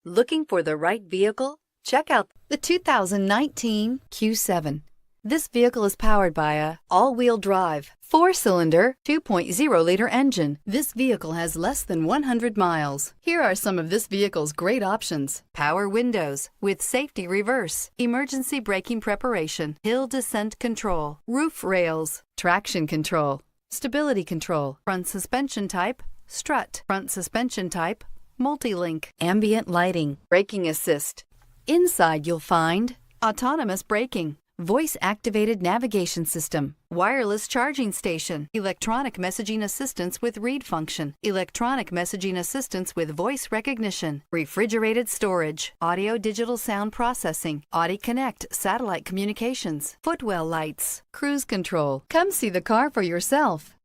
Looking for the right vehicle? Check out the 2019 Q7. This vehicle is powered by a all-wheel drive, 4-cylinder, 2.0-liter engine. This vehicle has less than 100 miles. Here are some of this vehicle's great options: power windows with safety reverse, emergency braking preparation, hill descent control, roof rails, traction control, stability control, front suspension type, strut, front suspension type, multi-link, ambient lighting, braking assist. Inside you'll find autonomous braking, voice-activated navigation system, wireless charging station, electronic messaging assistance with read function, electronic messaging assistance with voice recognition, refrigerated storage, audio-digital sound processing, Audi Connect satellite communications, footwell lights, cruise control. Come see the car for yourself.